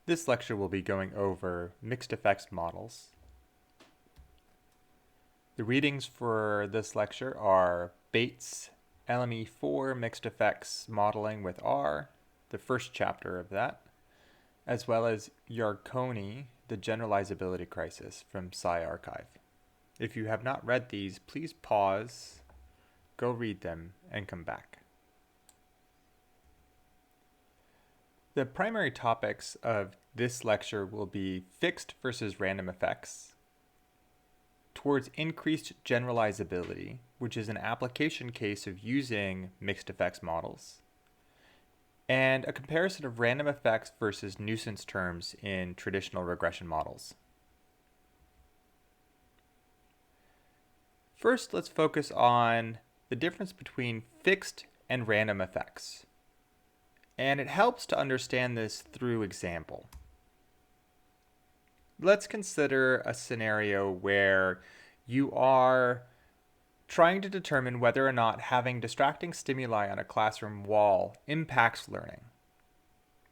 This lecture will be going over mixed effects models. The readings for this lecture are Bates LME4 Mixed Effects Modeling with R, the first chapter of that, as well as Yarkoni, the Generalizability Crisis from PsyArchive. If you have not read these, please pause, go read them, and come back. The primary topics of this lecture will be fixed versus random effects, towards increased generalizability, which is an application case of using mixed effects models, and a comparison of random effects versus nuisance terms in traditional regression models. First, let's focus on the difference between fixed and random effects. And it helps to understand this through example. Let's consider a scenario where you are trying to determine whether or not having distracting stimuli on a classroom wall impacts learning.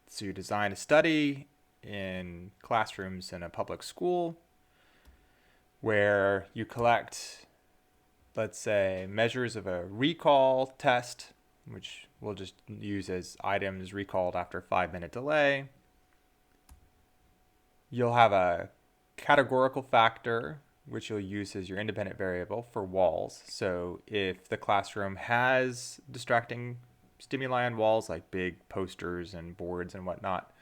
So you design a study in classrooms in a public school where you collect, let's say, measures of a recall test, which we'll just use as items recalled after a 5-minute delay. You'll have a categorical factor, which you'll use as your independent variable for walls. So if the classroom has distracting stimuli on walls, like big posters and boards and whatnot,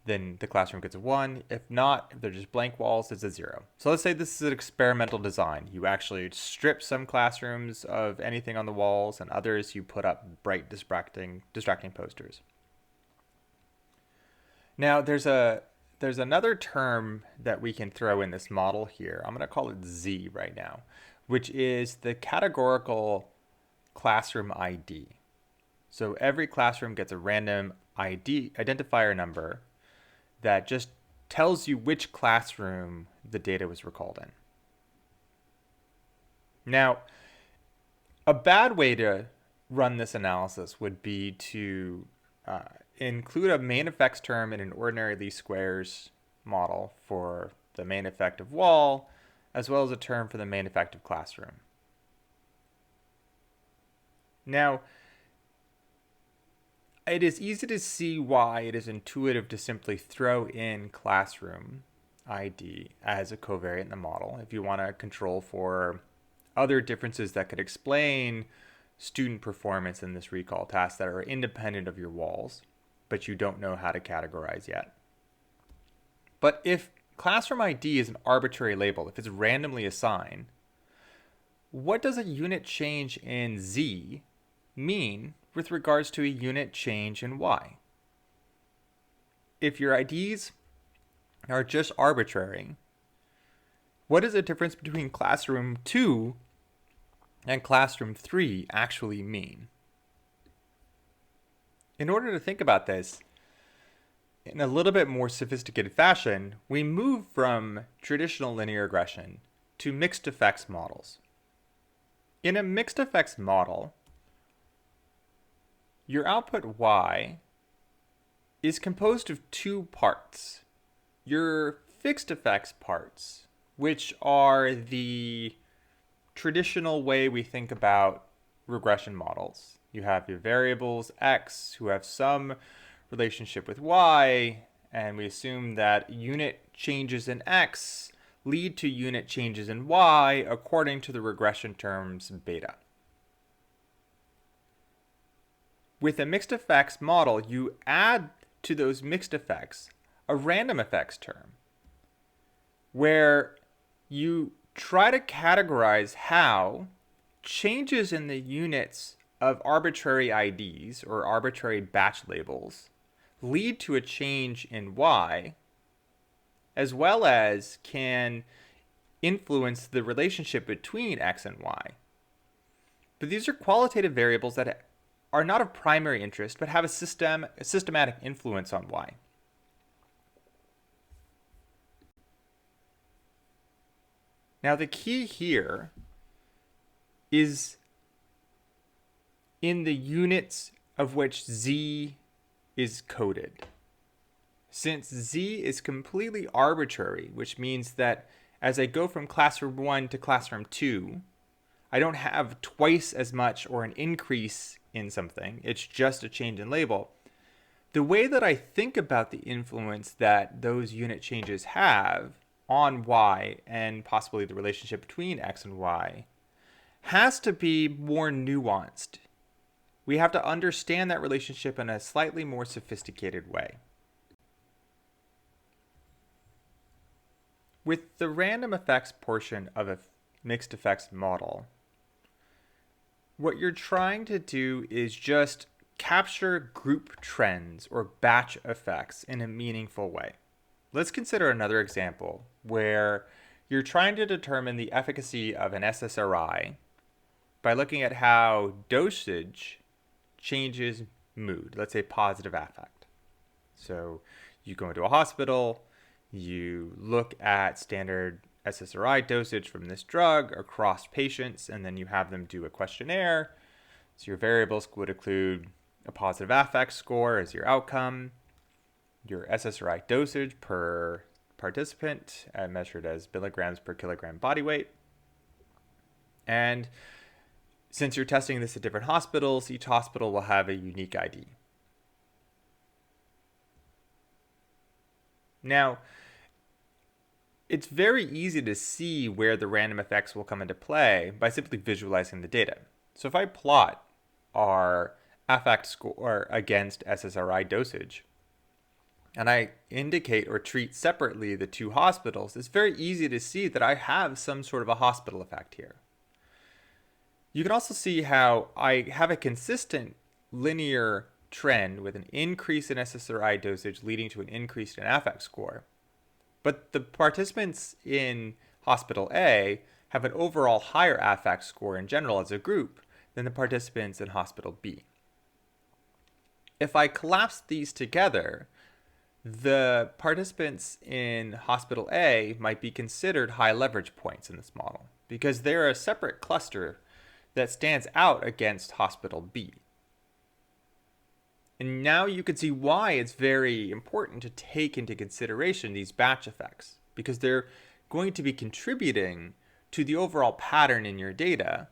then the classroom gets a 1. If not, if they're just blank walls, it's a 0. So let's say this is an experimental design. You actually strip some classrooms of anything on the walls, and others you put up bright distracting posters. Now there's another term that we can throw in this model here. I'm going to call it Z right now, which is the categorical classroom ID. So every classroom gets a random identifier number that just tells you which classroom the data was recalled in. Now, a bad way to run this analysis would be to include a main effects term in an ordinary least squares model for the main effect of wall, as well as a term for the main effect of classroom. Now, it is easy to see why it is intuitive to simply throw in classroom ID as a covariate in the model if you want to control for other differences that could explain student performance in this recall task that are independent of your walls, but you don't know how to categorize yet. But if classroom ID is an arbitrary label, if it's randomly assigned, what does a unit change in Z mean with regards to a unit change in Y? If your IDs are just arbitrary, what does the difference between classroom 2 and classroom 3 actually mean? In order to think about this in a little bit more sophisticated fashion, we move from traditional linear regression to mixed effects models. In a mixed effects model, your output Y is composed of 2 parts. Your fixed effects parts, which are the traditional way we think about regression models. You have your variables X who have some relationship with Y, and we assume that unit changes in X lead to unit changes in Y according to the regression terms beta. With a mixed effects model, you add to those mixed effects a random effects term, where you try to categorize how changes in the units of arbitrary IDs or arbitrary batch labels lead to a change in Y, as well as can influence the relationship between X and Y. But these are qualitative variables that are not of primary interest, but have a systematic influence on Y. Now, the key here is in the units of which Z is coded. Since Z is completely arbitrary, which means that as I go from classroom 1 to classroom 2, I don't have twice as much or an increase in something. It's just a change in label. The way that I think about the influence that those unit changes have on Y and possibly the relationship between X and Y has to be more nuanced. We have to understand that relationship in a slightly more sophisticated way. With the random effects portion of a mixed effects model, what you're trying to do is just capture group trends or batch effects in a meaningful way. Let's consider another example where you're trying to determine the efficacy of an SSRI by looking at how dosage changes mood, let's say positive affect. So you go into a hospital, you look at standard SSRI dosage from this drug across patients, and then you have them do a questionnaire. So your variables would include a positive affect score as your outcome, your SSRI dosage per participant measured as milligrams per kilogram body weight. And since you're testing this at different hospitals, each hospital will have a unique ID. Now, it's very easy to see where the random effects will come into play by simply visualizing the data. So if I plot our affect score against SSRI dosage, and I indicate or treat separately the two hospitals, it's very easy to see that I have some sort of a hospital effect here. You can also see how I have a consistent linear trend with an increase in SSRI dosage leading to an increase in affect score. But the participants in Hospital A have an overall higher affect score in general as a group than the participants in Hospital B. If I collapse these together, the participants in Hospital A might be considered high leverage points in this model because they're a separate cluster that stands out against Hospital B. And now you can see why it's very important to take into consideration these batch effects, because they're going to be contributing to the overall pattern in your data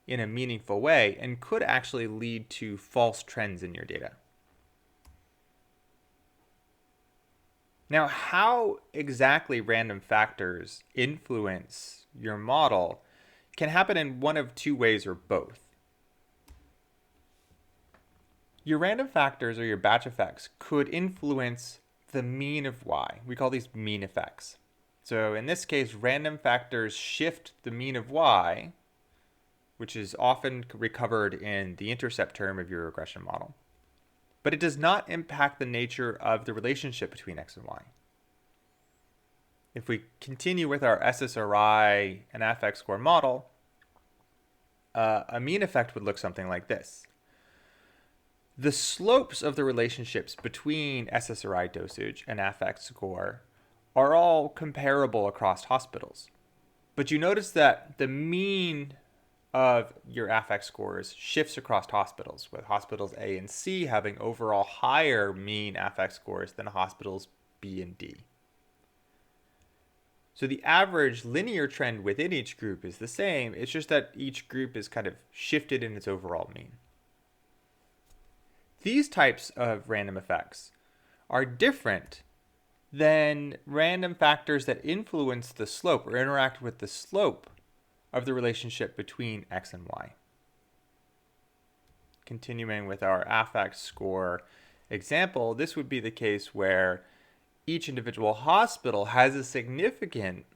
in a meaningful way and could actually lead to false trends in your data. Now, how exactly random factors influence your model can happen in one of two ways or both. Your random factors or your batch effects could influence the mean of Y. We call these mean effects. So in this case, random factors shift the mean of Y, which is often recovered in the intercept term of your regression model. But it does not impact the nature of the relationship between X and Y. If we continue with our SSRI and affect score model, a mean effect would look something like this. The slopes of the relationships between SSRI dosage and affect score are all comparable across hospitals. But you notice that the mean of your affect scores shifts across hospitals, with hospitals A and C having overall higher mean affect scores than hospitals B and D. So the average linear trend within each group is the same, it's just that each group is kind of shifted in its overall mean. These types of random effects are different than random factors that influence the slope or interact with the slope of the relationship between X and Y. Continuing with our affect score example, this would be the case where each individual hospital has a significant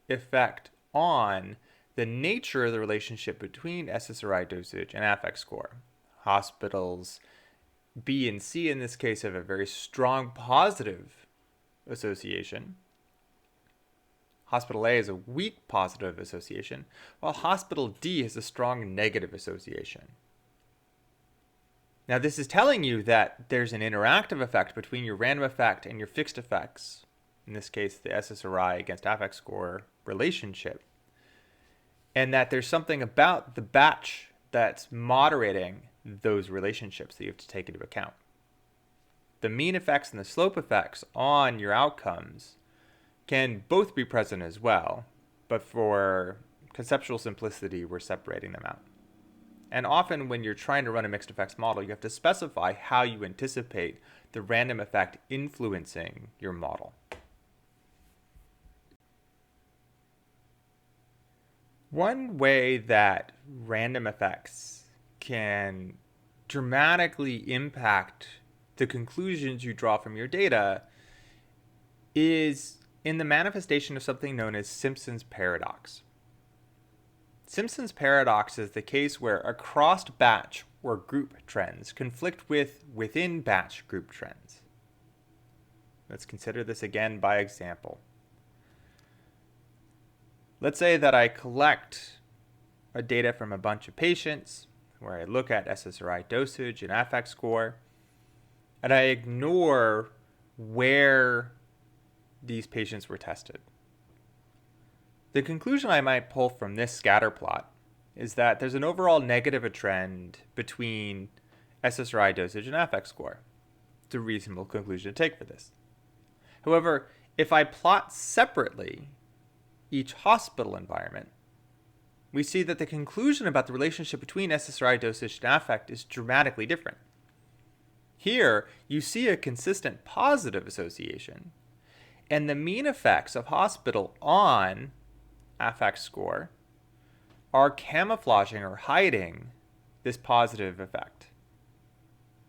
effect on the nature of the relationship between SSRI dosage and affect score. Hospitals B and C in this case have a very strong positive association. Hospital A has a weak positive association, while Hospital D has a strong negative association. Now, this is telling you that there's an interactive effect between your random effect and your fixed effects, in this case, the SSRI against affect score relationship, and that there's something about the batch that's moderating those relationships that you have to take into account. the mean effects and the slope effects on your outcomes can both be present as well, but for conceptual simplicity, we're separating them out. And often when you're trying to run a mixed effects model, you have to specify how you anticipate the random effect influencing your model. One way that random effects can dramatically impact the conclusions you draw from your data is in the manifestation of something known as Simpson's paradox. Simpson's paradox is the case where across batch or group trends conflict with within batch group trends. Let's consider this again by example. Let's say that I collect data from a bunch of patients where I look at SSRI dosage and affect score, and I ignore where these patients were tested. The conclusion I might pull from this scatter plot is that there's an overall negative trend between SSRI dosage and affect score. It's a reasonable conclusion to take for this. However, if I plot separately each hospital environment, we see that the conclusion about the relationship between SSRI dosage and affect is dramatically different. Here, you see a consistent positive association, and the mean effects of hospital on affect score are camouflaging or hiding this positive effect.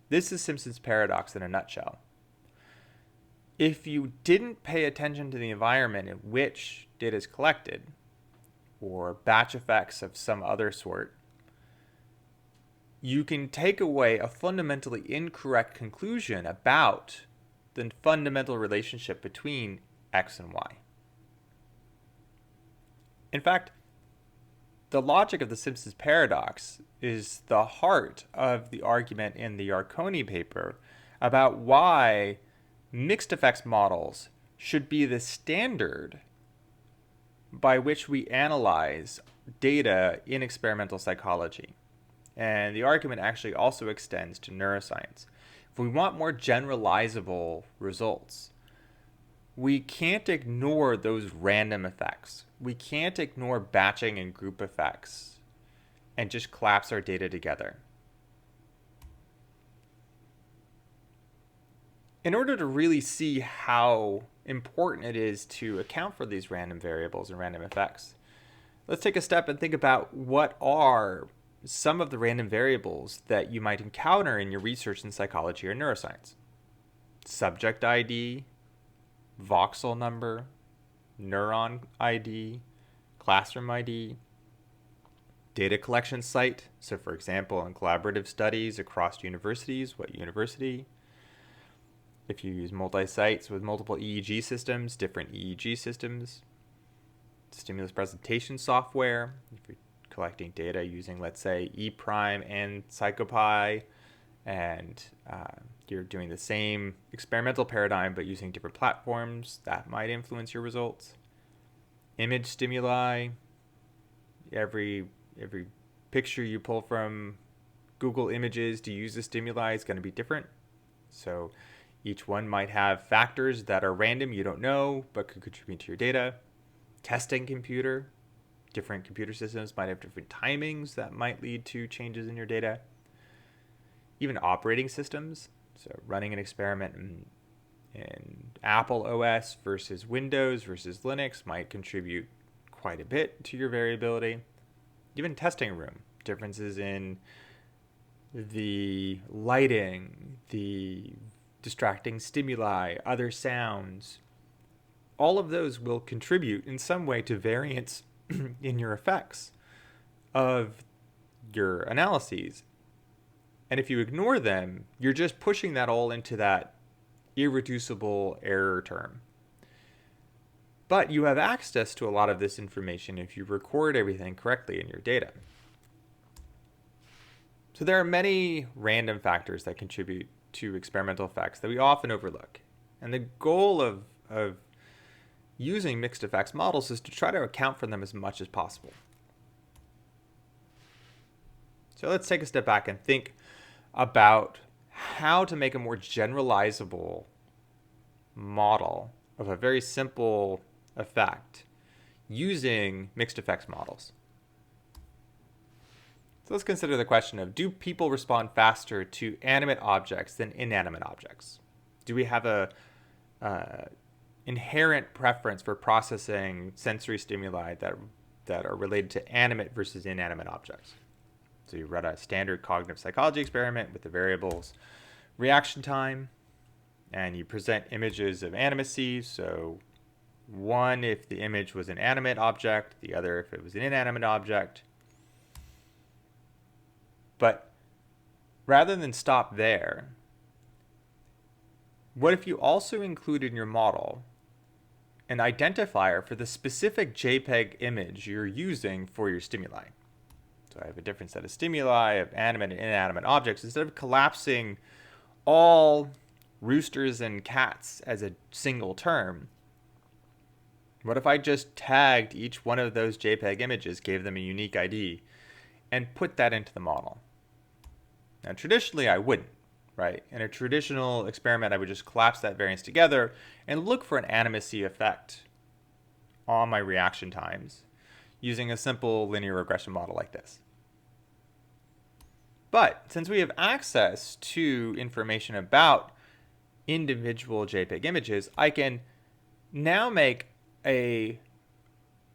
This is Simpson's paradox in a nutshell. If you didn't pay attention to the environment in which data is collected, or batch effects of some other sort, you can take away a fundamentally incorrect conclusion about the fundamental relationship between X and Y. In fact, the logic of the Simpson's paradox is the heart of the argument in the Yarkoni paper about why mixed effects models should be the standard by which we analyze data in experimental psychology. And the argument actually also extends to neuroscience. If we want more generalizable results, we can't ignore those random effects. We can't ignore batching and group effects and just collapse our data together. In order to really see how important it is to account for these random variables and random effects, let's take a step and think about what are some of the random variables that you might encounter in your research in psychology or neuroscience. Subject ID, voxel number, neuron ID, classroom ID, data collection site. So for example, in collaborative studies across universities, what university? If you use multi-sites with multiple EEG systems, different EEG systems, stimulus presentation software, if you're collecting data using, let's say, ePrime and PsychoPy, and you're doing the same experimental paradigm but using different platforms, that might influence your results. Image stimuli, every picture you pull from Google Images to use the stimuli is going to be different. So each one might have factors that are random, you don't know, but could contribute to your data. Testing computer, different computer systems might have different timings that might lead to changes in your data. Even operating systems, so running an experiment in Apple OS versus Windows versus Linux might contribute quite a bit to your variability. Even testing room, differences in the lighting, the distracting stimuli, other sounds, all of those will contribute in some way to variance in your effects of your analyses. And if you ignore them, you're just pushing that all into that irreducible error term. But you have access to a lot of this information if you record everything correctly in your data. So there are many random factors that contribute to experimental effects that we often overlook. And the goal of using mixed effects models is to try to account for them as much as possible. So let's take a step back and think about how to make a more generalizable model of a very simple effect using mixed effects models. So let's consider the question of, do people respond faster to animate objects than inanimate objects? Do we have a inherent preference for processing sensory stimuli that are related to animate versus inanimate objects? So you run a standard cognitive psychology experiment with the variables reaction time, and you present images of animacy. So one if the image was an animate object, the other if it was an inanimate object. But rather than stop there, what if you also include in your model an identifier for the specific JPEG image you're using for your stimuli? So I have a different set of stimuli of animate and inanimate objects. Instead of collapsing all roosters and cats as a single term, what if I just tagged each one of those JPEG images, gave them a unique ID, and put that into the model? Now, traditionally, I wouldn't, right? In a traditional experiment, I would just collapse that variance together and look for an animacy effect on my reaction times using a simple linear regression model like this. But since we have access to information about individual JPEG images, I can now make a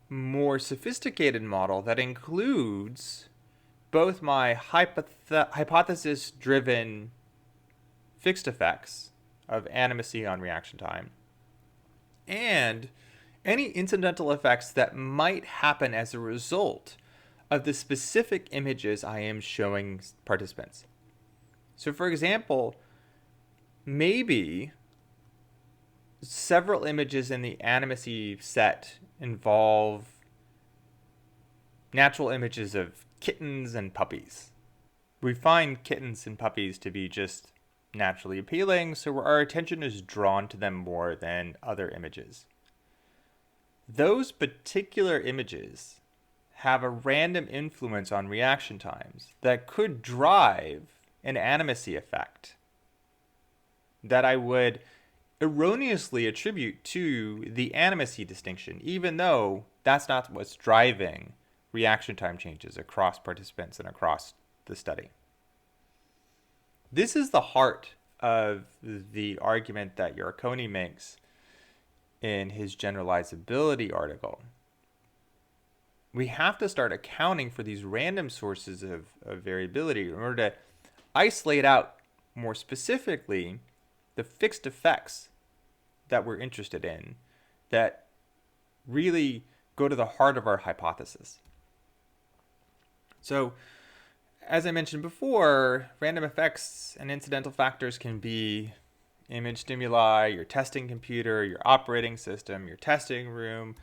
more sophisticated model that includes both my hypothesis-driven fixed effects of animacy on reaction time and any incidental effects that might happen as a result of the specific images I am showing participants. So for example, maybe several images in the animacy set involve natural images of kittens and puppies. We find kittens and puppies to be just naturally appealing, so our attention is drawn to them more than other images. Those particular images have a random influence on reaction times that could drive an animacy effect that I would erroneously attribute to the animacy distinction, even though that's not what's driving reaction time changes across participants and across the study. This is the heart of the argument that Yarkoni makes in his generalizability article. We have to start accounting for these random sources of variability in order to isolate out more specifically the fixed effects that we're interested in that really go to the heart of our hypothesis. So, as I mentioned before, random effects and incidental factors can be image stimuli, your testing computer, your operating system, your testing room,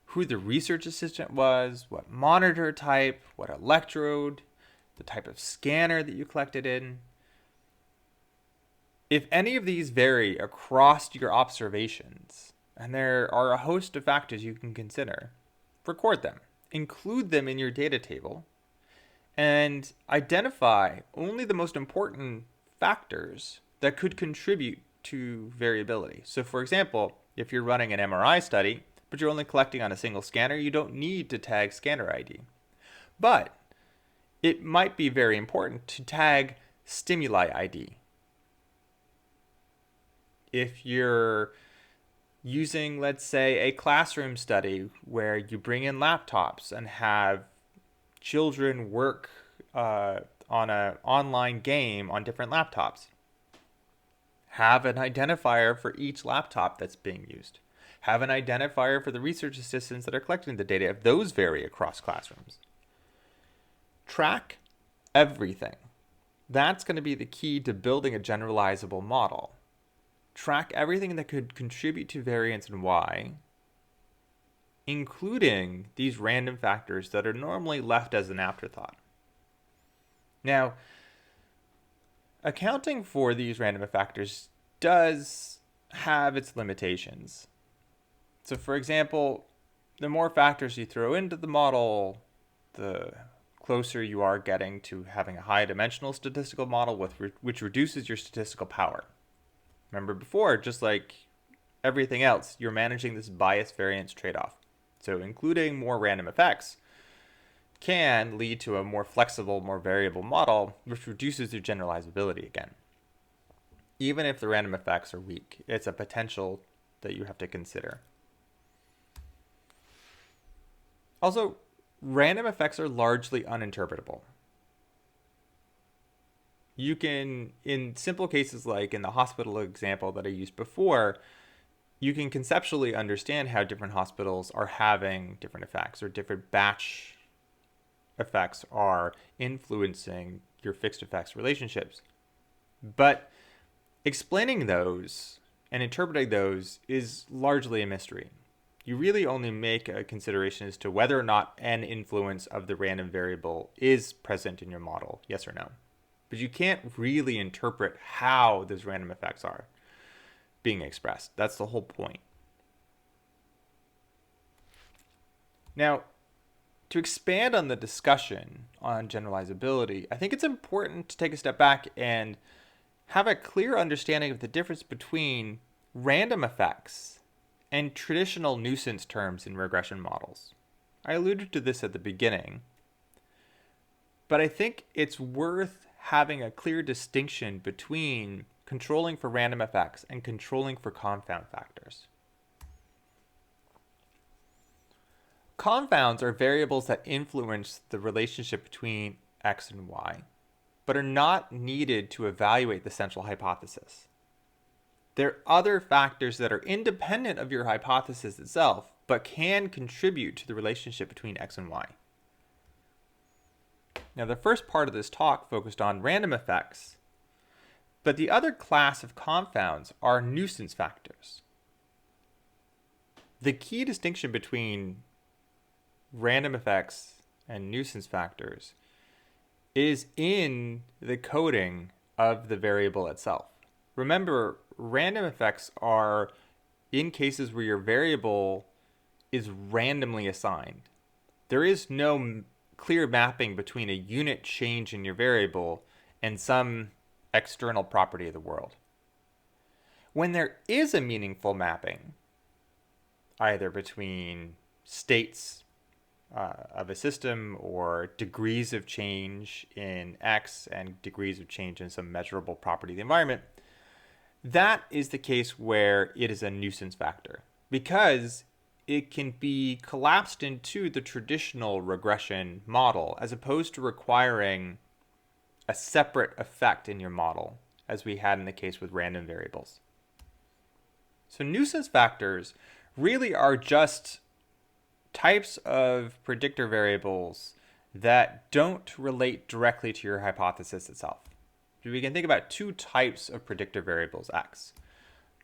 who the research assistant was, what monitor type, what electrode, the type of scanner that you collected in. If any of these vary across your observations, and there are a host of factors you can consider, record them, include them in your data table, and identify only the most important factors that could contribute to variability. So for example, if you're running an MRI study, but you're only collecting on a single scanner, you don't need to tag scanner ID. But it might be very important to tag stimuli ID. If you're using, let's say, a classroom study where you bring in laptops and have children work on an online game on different laptops, have an identifier for each laptop that's being used. Have an identifier for the research assistants that are collecting the data if those vary across classrooms. Track everything. That's going to be the key to building a generalizable model. Track everything that could contribute to variance in Y, including these random factors that are normally left as an afterthought. Now, accounting for these random factors does have its limitations. So for example, the more factors you throw into the model, the closer you are getting to having a high dimensional statistical model which reduces your statistical power. Remember before, just like everything else, you're managing this bias variance trade-off. So including more random effects can lead to a more flexible, more variable model, which reduces your generalizability again. Even if the random effects are weak, it's a potential that you have to consider. Also, random effects are largely uninterpretable. You can, in simple cases like in the hospital example that I used before, you can conceptually understand how different hospitals are having different effects, or different batch effects are influencing your fixed effects relationships. But explaining those and interpreting those is largely a mystery. You really only make a consideration as to whether or not an influence of the random variable is present in your model, yes or no. But you can't really interpret how those random effects are being expressed. That's the whole point. Now, to expand on the discussion on generalizability, I think it's important to take a step back and have a clear understanding of the difference between random effects and traditional nuisance terms in regression models. I alluded to this at the beginning, but I think it's worth having a clear distinction between controlling for random effects and controlling for confound factors. Confounds are variables that influence the relationship between x and y, but are not needed to evaluate the central hypothesis. There are other factors that are independent of your hypothesis itself, but can contribute to the relationship between x and y. Now, the first part of this talk focused on random effects, but the other class of confounds are nuisance factors. The key distinction between random effects and nuisance factors is in the coding of the variable itself. Remember, random effects are in cases where your variable is randomly assigned. There is no clear mapping between a unit change in your variable and some external property of the world. When there is a meaningful mapping, either between states of a system or degrees of change in x and degrees of change in some measurable property of the environment, that is the case where it is a nuisance factor, because it can be collapsed into the traditional regression model as opposed to requiring a separate effect in your model, as we had in the case with random variables. So nuisance factors really are just types of predictor variables that don't relate directly to your hypothesis itself. We can think about two types of predictor variables x.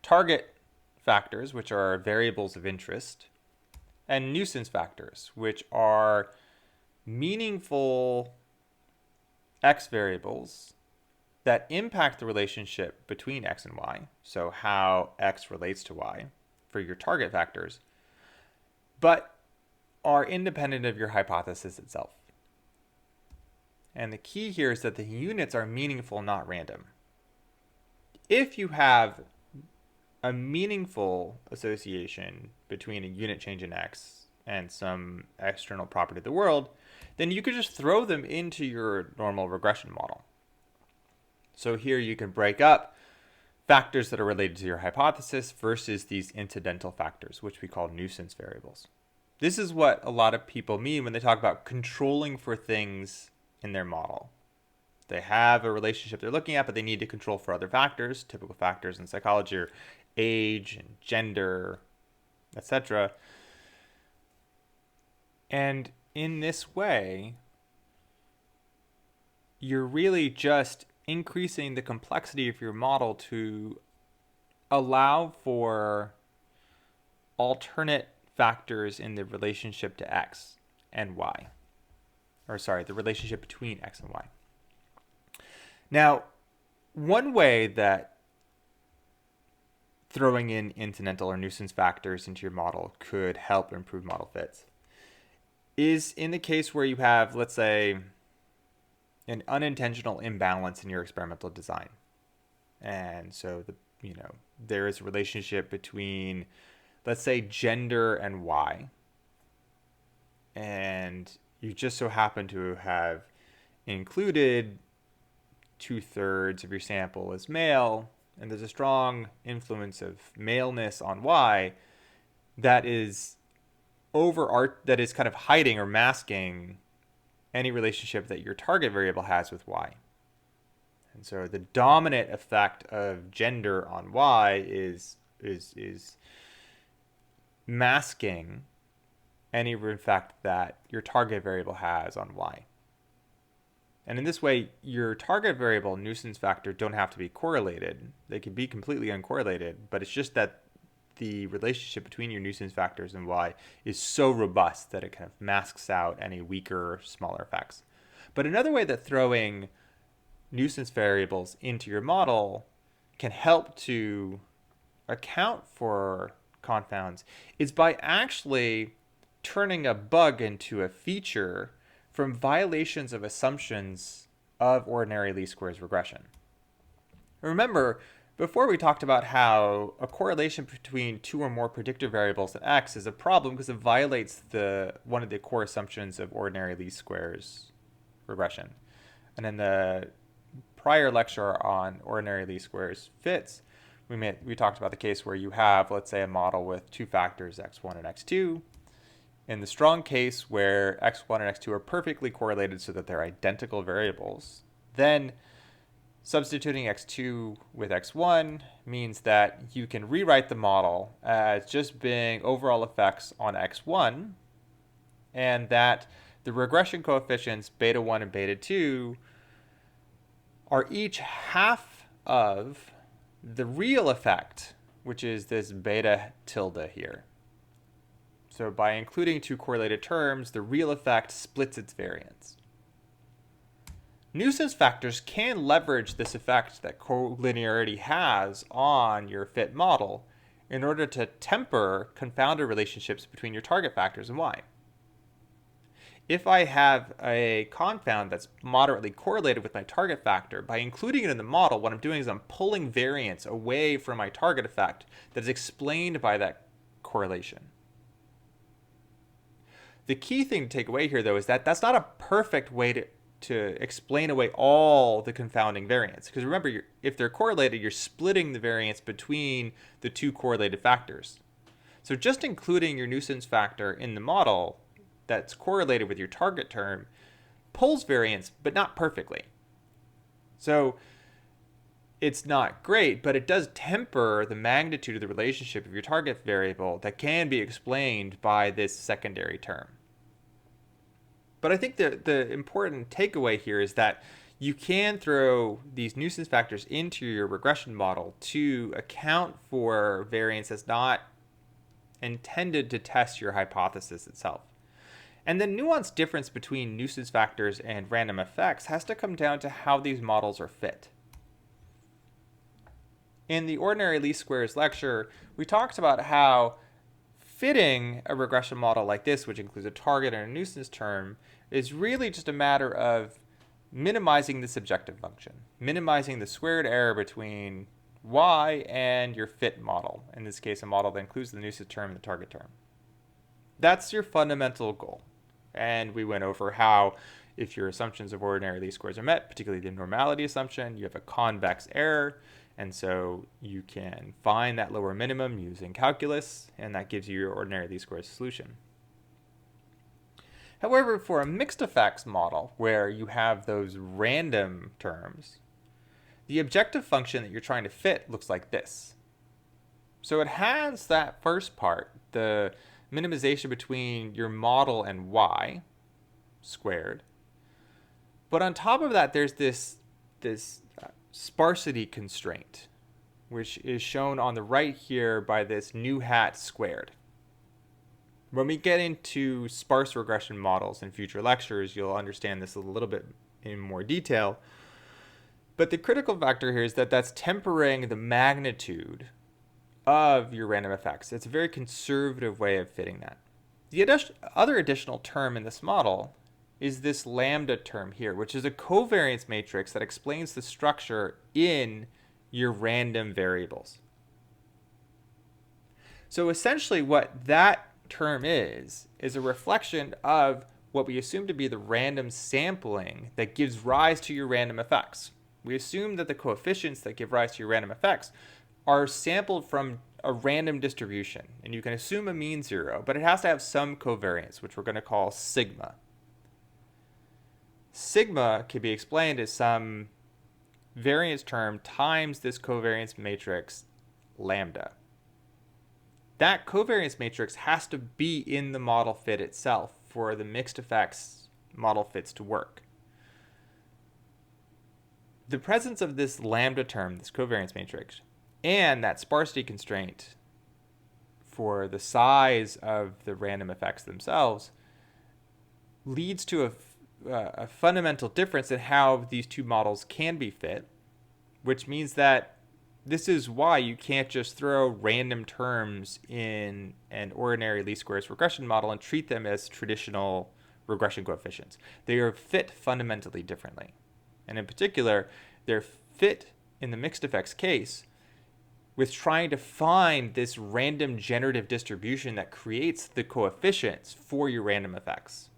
Target factors, which are variables of interest, and nuisance factors, which are meaningful x variables that impact the relationship between x and y, so how x relates to y for your target factors, but are independent of your hypothesis itself. And the key here is that the units are meaningful, not random. If you have a meaningful association between a unit change in x and some external property of the world, then you could just throw them into your normal regression model. So here you can break up factors that are related to your hypothesis versus these incidental factors, which we call nuisance variables. This is what a lot of people mean when they talk about controlling for things in their model. They have a relationship they're looking at, but they need to control for other factors. Typical factors in psychology are age and gender, etc. And in this way, you're really just increasing the complexity of your model to allow for alternate factors in the relationship to x and y. The relationship between x and y. Now, one way that throwing in incidental or nuisance factors into your model could help improve model fits is in the case where you have, let's say, an unintentional imbalance in your experimental design. And so there is a relationship between, let's say, gender and Y. And you just so happen to have included 2/3 of your sample as male, and there's a strong influence of maleness on Y that is that is kind of hiding or masking any relationship that your target variable has with Y. And so the dominant effect of gender on Y is masking any effect that your target variable has on Y. And in this way, your target variable and nuisance factor don't have to be correlated. They can be completely uncorrelated, but it's just that the relationship between your nuisance factors and Y is so robust that it kind of masks out any weaker, smaller effects. But another way that throwing nuisance variables into your model can help to account for confounds is by actually turning a bug into a feature from violations of assumptions of ordinary least squares regression. Remember, before we talked about how a correlation between two or more predictor variables in X is a problem because it violates one of the core assumptions of ordinary least squares regression. And in the prior lecture on ordinary least squares fits, we talked about the case where you have, let's say, a model with two factors, x1 and x2. In the strong case where x1 and x2 are perfectly correlated so that they're identical variables, then substituting x2 with x1 means that you can rewrite the model as just being overall effects on x1, and that the regression coefficients beta 1 and beta 2 are each half of the real effect, which is this beta tilde here. So by including two correlated terms, the real effect splits its variance. Nuisance factors can leverage this effect that collinearity has on your fit model in order to temper confounder relationships between your target factors and Y. If I have a confound that's moderately correlated with my target factor, by including it in the model, what I'm doing is I'm pulling variance away from my target effect that is explained by that correlation. The key thing to take away here, though, is that that's not a perfect way to explain away all the confounding variance. Because remember, if they're correlated, you're splitting the variance between the two correlated factors. So just including your nuisance factor in the model that's correlated with your target term pulls variance, but not perfectly. So it's not great, but it does temper the magnitude of the relationship of your target variable that can be explained by this secondary term. But I think the important takeaway here is that you can throw these nuisance factors into your regression model to account for variance that's not intended to test your hypothesis itself. And the nuanced difference between nuisance factors and random effects has to come down to how these models are fit. In the ordinary least squares lecture, we talked about how fitting a regression model like this, which includes a target and a nuisance term, is really just a matter of minimizing the subjective function, minimizing the squared error between Y and your fit model. In this case, a model that includes the nuisance term and the target term. That's your fundamental goal. And we went over how if your assumptions of ordinary least squares are met, particularly the normality assumption, you have a convex error. And so you can find that lower minimum using calculus, and that gives you your ordinary least squares solution. However, for a mixed effects model where you have those random terms, the objective function that you're trying to fit looks like this. So it has that first part, the minimization between your model and Y squared. But on top of that, there's this sparsity constraint, which is shown on the right here by this nu hat squared. When we get into sparse regression models in future lectures, you'll understand this a little bit in more detail. But the critical factor here is that that's tempering the magnitude of your random effects. It's a very conservative way of fitting that. other additional term in this model is this lambda term here, which is a covariance matrix that explains the structure in your random variables. So essentially what that term is a reflection of what we assume to be the random sampling that gives rise to your random effects. We assume that the coefficients that give rise to your random effects are sampled from a random distribution, and you can assume a mean zero, but it has to have some covariance, which we're going to call sigma. Sigma can be explained as some variance term times this covariance matrix lambda. That covariance matrix has to be in the model fit itself for the mixed effects model fits to work. The presence of this lambda term, this covariance matrix, and that sparsity constraint for the size of the random effects themselves leads to a fundamental difference in how these two models can be fit, which means that this is why you can't just throw random terms in an ordinary least squares regression model and treat them as traditional regression coefficients. They are fit fundamentally differently. And in particular, they're fit in the mixed effects case with trying to find this random generative distribution that creates the coefficients for your random effects.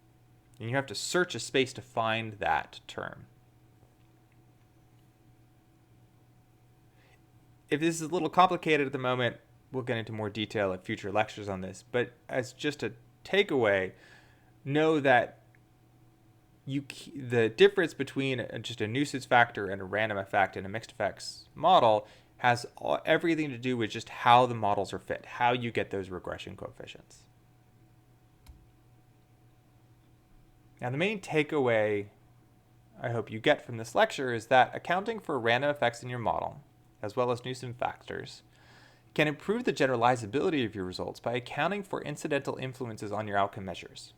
And you have to search a space to find that term. If this is a little complicated at the moment, we'll get into more detail at future lectures on this. But as just a takeaway, know that the difference between just a nuisance factor and a random effect in a mixed effects model has everything to do with just how the models are fit, how you get those regression coefficients. Now, the main takeaway I hope you get from this lecture is that accounting for random effects in your model, as well as nuisance factors, can improve the generalizability of your results by accounting for incidental influences on your outcome measures.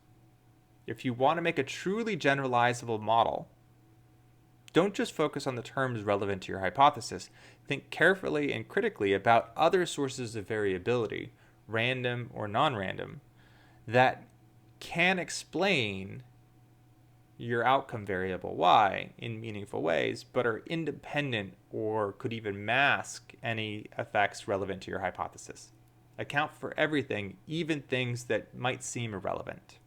If you want to make a truly generalizable model, don't just focus on the terms relevant to your hypothesis. Think carefully and critically about other sources of variability, random or non-random, that can explain your outcome variable y in meaningful ways, but are independent or could even mask any effects relevant to your hypothesis. Account for everything, even things that might seem irrelevant.